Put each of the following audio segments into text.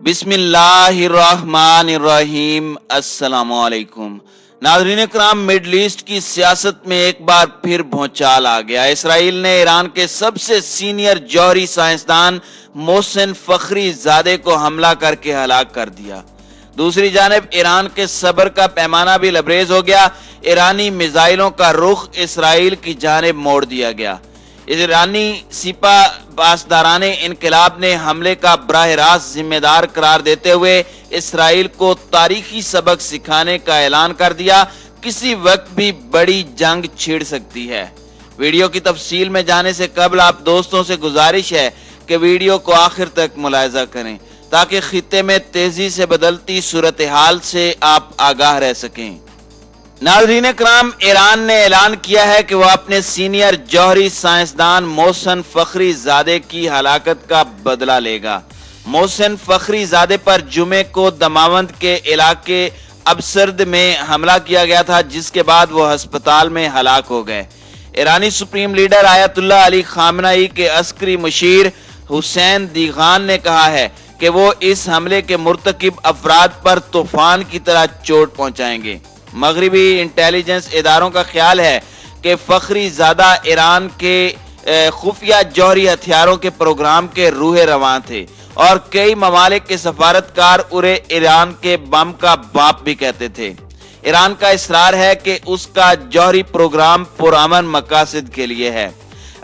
बिस्मिल्लाहिर्रहमानिर्रहीम। अस्सलामुअलैकुम नाज़रीन इकराम, मिडल ईस्ट की सियासत में एक बार फिर भूचाल आ गया। इसराइल ने ईरान के सबसे सीनियर जौहरी साइंसदान मोहसिन फखरीजादे को हमला करके हलाक कर दिया। दूसरी जानिब ईरान के सब्र का पैमाना भी लबरेज हो गया। ईरानी मिसाइलों का रुख इसराइल की जानिब मोड़ दिया गया। ईरानी सिपा पासदाराने इनकलाब ने हमले का बराह रास्त जिम्मेदार करार देते हुए इसराइल को तारीखी सबक सिखाने का ऐलान कर दिया। किसी वक्त भी बड़ी जंग छिड़ सकती है। वीडियो की तफसील में जाने से कबल आप दोस्तों से गुजारिश है कि वीडियो को आखिर तक मुलाहिजा करें ताकि खित्ते में तेजी से बदलती सूरत हाल से आप आगाह रह सकें। नाज़रीन इकराम, ईरान ने ऐलान किया है कि वह अपने सीनियर जौहरी साइंसदान मोहसिन फखरीजादे की हलाकत का बदला लेगा। मोहसिन फखरीजादे पर जुमे को दमावंद के इलाके अबसर्द में हमला किया गया था, जिसके बाद वो अस्पताल में हलाक हो गए। ईरानी supreme leader Ayatollah Ali Khamenei के अस्करी मुशीर हुसैन दीगान ने कहा है कि वो इस हमले के मुर्तकिब अफराद पर तूफान की तरह चोट पहुंचाएंगे। मगरबी इंटेलिजेंस इदारों का ख्याल है कि फखरीजादा ईरान के खुफिया जौहरी हथियारों के प्रोग्राम के रूहे रवां थे और कई ममालिक के सफारतकार उन्हें ईरान के बम का बाप भी कहते थे। ईरान का इसरार है कि उसका जौहरी प्रोग्राम पुरअमन मकासद के लिए है।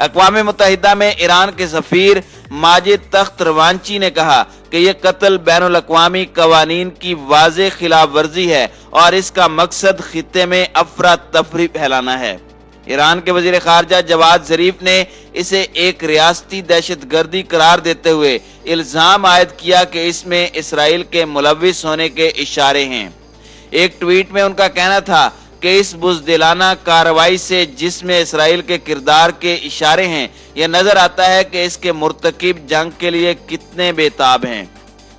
अक़वाम मुत्तहिदा में ईरान के सफीर माजिद तख्त रवांची ने कहा कि यह कत्ल बैनुल अक़वामी कवानीन की वाज़ेह खिलाफ वर्जी है और इसका मकसद खित्ते में अफरा तफरी फैलाना है। ईरान के वज़ीर ख़ारजा जवाद ज़रीफ ने इसे एक रियासती दहशत गर्दी करार देते हुए इल्ज़ाम आयद किया कि इसमें इसराइल के मुलव्विस होने के इशारे हैं। एक ट्वीट में उनका कहना था कि इस बुज़दिलाना कार्रवाई से जिसमें इसराइल के किरदार के इशारे हैं, यह नजर आता है कि इसके मुर्तकिब जंग के लिए कितने बेताब हैं।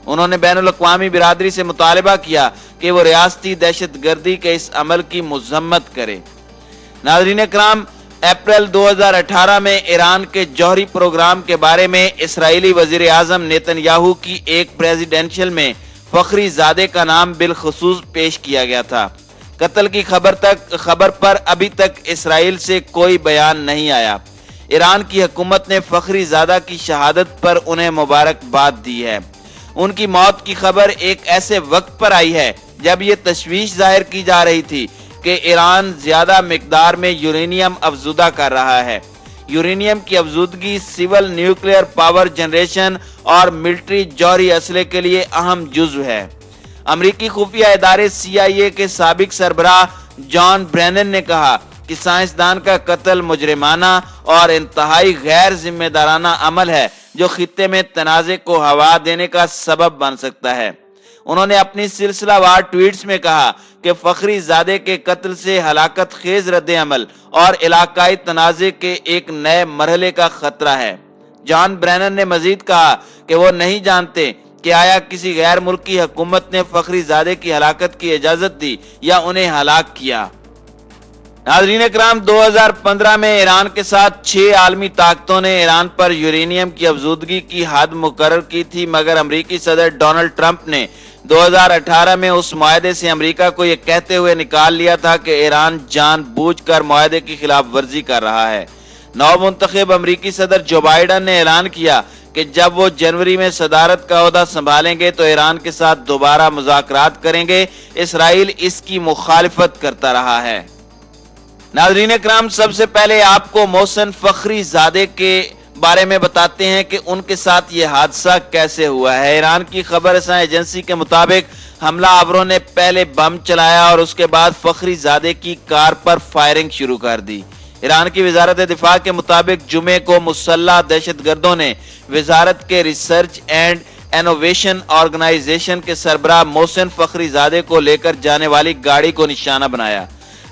उन्होंने बैनुल अक़वामी बिरादरी से मुतालबा किया कि वो रियासती दहशत गर्दी के इस अमल की मज़म्मत करे। नाज़रीन इकराम, अप्रैल 2018 में ईरान के जौहरी प्रोग्राम के बारे में इसराइली वज़ीर आज़म नेतन्याहू की एक प्रेसिडेंशियल में फखरीजादे का नाम बिलखुसूस पेश किया गया था। कत्ल की खबर पर अभी तक इसराइल से कोई बयान नहीं आया। ईरान की हुकूमत ने फखरीजादा की शहादत पर उन्हें मुबारकबाद दी है। उनकी मौत की खबर एक ऐसे वक्त पर आई है जब ये तशवीश जाहिर की जा रही थी कि ईरान ज्यादा मिकदार में यूरेनियम अफजुदा कर रहा है। यूरेनियम की अफजुदगी सिविल न्यूक्लियर पावर जनरेशन और मिलिट्री जौहरी असले के लिए अहम जुज़्व है। अमरीकी खुफिया इदारे CIA के साबिक सरबराह जॉन ब्रेनन ने कहा कि साइंसदान का कत्ल मुजरिमाना और इंतहाई गैर जिम्मेदाराना अमल है जो खित्ते में तनाज़े को हवा देने का सबब बन सकता है। उन्होंने अपनी सिलसिलावार ट्वीट्स में कहा कि फखरीजादे के कत्ल से हलाकत खेज रद्द अमल और इलाकाई तनाज़े के एक नए मरहले का खतरा है। जॉन ब्रेनन ने मजीद कहा कि वो नहीं जानते कि आया किसी गैर मुल्की हुकूमत ने फखरीजादे की हलाकत की इजाजत दी या उन्हें हलाक किया। नाज़रीन इकराम, 2015 में ईरान के साथ 6 आलमी ताकतों ने ईरान पर यूरेनियम की अफजुदगी की हद मुकर्रर की थी, मगर अमरीकी सदर डोनाल्ड ट्रंप ने 2018 में उस मुआहदे से अमरीका को यह कहते हुए निकाल लिया था कि ईरान जानबूझकर मुआहदे की खिलाफ वर्जी कर रहा है। नवमुंतखब अमरीकी सदर जो बाइडन ने ऐलान किया कि जब वो जनवरी में सदारत का ओहदा संभालेंगे तो ईरान के साथ दोबारा मुज़ाकरात करेंगे। इसराइल इसकी मुखालिफत करता रहा है। नाज़रीन इकराम, सबसे पहले आपको मोहसिन फखरीजादे के बारे में बताते हैं कि उनके साथ ये हादसा कैसे हुआ है। ईरान की खबर रसां एजेंसी के मुताबिक हमला आवरों ने पहले बम चलाया और उसके बाद फखरीजादे की कार पर फायरिंग शुरू कर दी। ईरान की वजारत दिफा के मुताबिक जुमे को मुसल्लह दहशतगर्दों ने वजारत के रिसर्च एंड इनोवेशन ऑर्गेनाइजेशन के सरबराह मोहसिन फखरीजादे को लेकर जाने वाली गाड़ी को निशाना बनाया।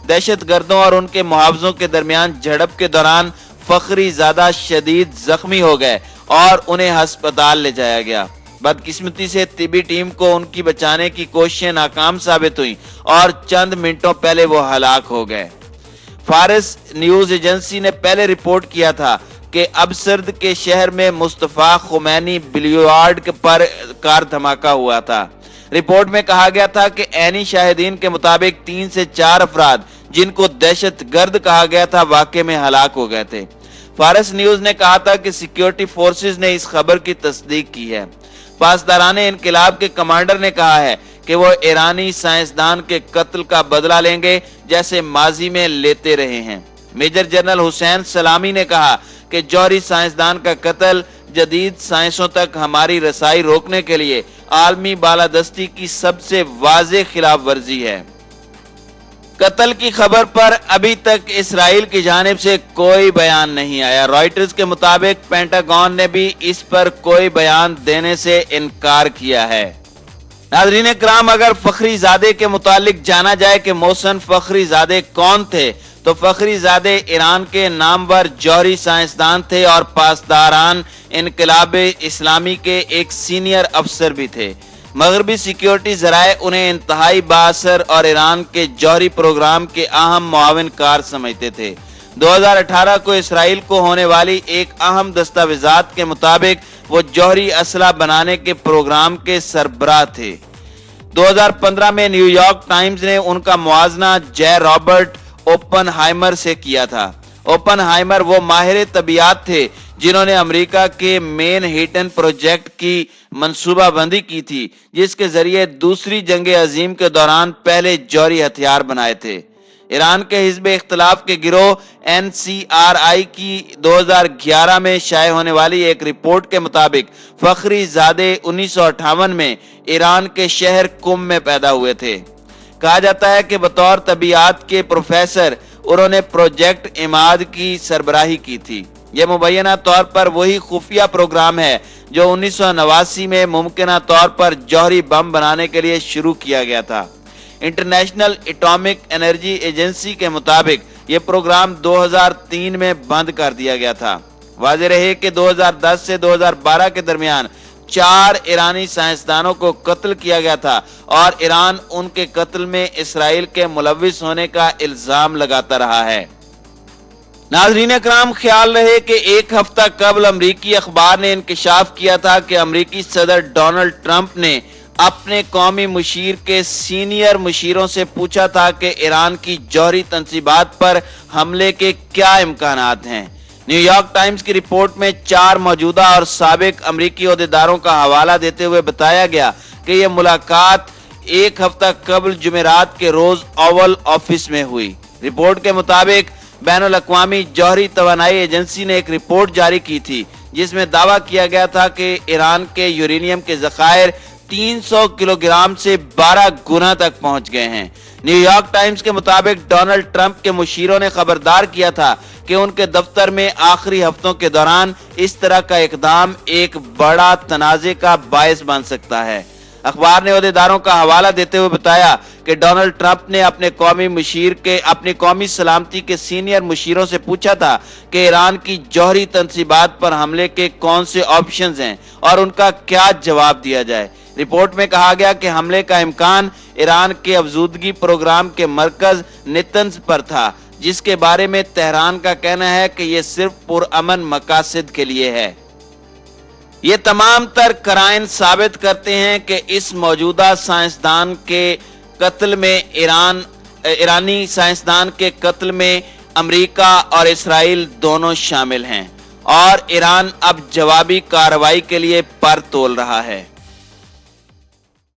दहशतगर्दों और उनके मुहावजों के दरमियान झड़प के दौरान फखरीजादा शदीद जख्मी हो गए और उन्हें अस्पताल ले जाया गया। बदकिस्मती से तिबी टीम को उनकी बचाने की कोशिशें नाकाम साबित हुई और चंद मिनटों पहले वो हलाक हो गए। फारिस न्यूज एजेंसी ने पहले रिपोर्ट किया था कि کہ ابسرد کے شہر میں مصطفیٰ خمینی بلیوارڈ پر کار دھماکہ ہوا تھا۔ رپورٹ میں کہا گیا تھا کہ عینی شاہدین کے مطابق 3 سے 4 افراد جن کو دہشت گرد کہا گیا تھا واقعے میں ہلاک ہو گئے تھے۔ فارس نیوز نے کہا تھا کہ سیکیورٹی فورسز نے اس خبر کی تصدیق کی ہے۔ پاسداران انقلاب کے کمانڈر نے کہا ہے کہ وہ ایرانی سائنسدان کے قتل کا بدلہ لیں گے جیسے ماضی میں لیتے رہے ہیں۔ میجر جنرل حسین سلامی نے کہا کہ جوہری سائنسدان کا قتل جدید سائنسوں تک ہماری رسائی روکنے کے لیے عالمی بالادستی کی سب سے واضح خلاف ورزی ہے۔ قتل کی خبر پر ابھی تک اسرائیل کی جانب سے کوئی بیان نہیں آیا۔ رائٹرز کے مطابق پینٹاگون نے بھی اس پر کوئی بیان دینے سے انکار کیا ہے۔ ناظرین کرام، اگر فخری زادے کے متعلق جانا جائے کہ محسن فخری زادے کون تھے تو فخری زادے ایران کے نامور جوہری سائنسدان تھے اور پاسداران انقلاب اسلامی کے ایک سینئر افسر بھی تھے۔ مغربی سیکیورٹی ذرائع انہیں انتہائی بااثر اور ایران کے جوہری پروگرام کے اہم معاون کار سمجھتے تھے۔ 2018 کو اسرائیل کو ہونے والی ایک اہم دستاویزات کے مطابق وہ جوہری اسلحہ بنانے کے پروگرام کے سربراہ تھے۔ 2015 میں نیو یارک ٹائمز نے ان کا موازنہ جے رابرٹ اوپن ہائمر سے کیا تھا۔ اوپن ہائمر وہ ماہر طبیعیات تھے جنہوں نے امریکہ کے مین ہیٹن پروجیکٹ کی منصوبہ بندی کی تھی، جس کے ذریعے دوسری جنگ عظیم کے دوران پہلے جوہری ہتھیار بنائے تھے۔ ایران کے حزب اختلاف کے گروہ NCRI کی 2011 میں شائع ہونے والی ایک رپورٹ کے مطابق فخری زادے 1958 میں ایران کے شہر قم میں پیدا ہوئے تھے۔ کہا جاتا ہے کہ بطور طبیعیات کے پروفیسر انہوں نے پروجیکٹ عماد کی سربراہی کی تھی۔ یہ مبینہ طور پر وہی خفیہ پروگرام ہے جو 1989 میں ممکنہ طور پر جوہری بم بنانے کے لیے شروع کیا گیا تھا۔ انٹرنیشنل ایٹامک انرجی ایجنسی کے مطابق یہ پروگرام 2003 میں بند کر دیا گیا تھا۔ واضح رہے کہ 2010 سے 2012 کے درمیان 4 ایرانی سائنسدانوں کو قتل کیا گیا تھا اور ایران ان کے قتل میں اسرائیل کے ملوث ہونے کا الزام لگاتا رہا ہے۔ ناظرین اکرام، خیال رہے کہ ایک ہفتہ قبل امریکی اخبار نے انکشاف کیا تھا کہ امریکی صدر ڈونلڈ ٹرمپ نے اپنے قومی مشیر کے سینئر مشیروں سے پوچھا تھا کہ ایران کی جوہری تنصیبات پر حملے کے کیا امکانات ہیں۔ نیو یارک ٹائمز کی رپورٹ میں 4 موجودہ اور سابق امریکی عہدیداروں کا حوالہ دیتے ہوئے بتایا گیا کہ یہ ملاقات ایک ہفتہ قبل جمعرات کے روز اوول آفس میں ہوئی۔ رپورٹ کے مطابق بین الاقوامی جوہری توانائی ایجنسی نے ایک رپورٹ جاری کی تھی جس میں دعویٰ کیا گیا تھا کہ ایران کے یورینیم کے ذخائر 300 کلو گرام سے 12 گنا تک پہنچ گئے ہیں۔ نیو یارک ٹائمز کے مطابق ڈونلڈ ٹرمپ کے مشیروں نے خبردار کیا تھا کہ ان کے دفتر میں آخری ہفتوں کے دوران اس طرح کا اقدام ایک بڑا تنازع کا باعث بن سکتا ہے۔ اخبار نے عہدیداروں کا حوالہ دیتے ہوئے بتایا کہ ڈونلڈ ٹرمپ نے اپنی قومی سلامتی کے سینئر مشیروں سے پوچھا تھا کہ ایران کی جوہری تنصیبات پر حملے کے کون سے آپشنز ہیں اور ان کا کیا جواب دیا جائے۔ رپورٹ میں کہا گیا کہ حملے کا امکان ایران کے افزودگی پروگرام کے مرکز نتنز پر تھا، جس کے بارے میں تہران کا کہنا ہے کہ یہ صرف پرامن مقاصد کے لیے ہے۔ یہ تمام تر قرائن ثابت کرتے ہیں کہ اس موجودہ سائنسدان کے قتل میں ایرانی سائنسدان کے قتل میں امریکہ اور اسرائیل دونوں شامل ہیں اور ایران اب جوابی کارروائی کے لیے پر تول رہا ہے۔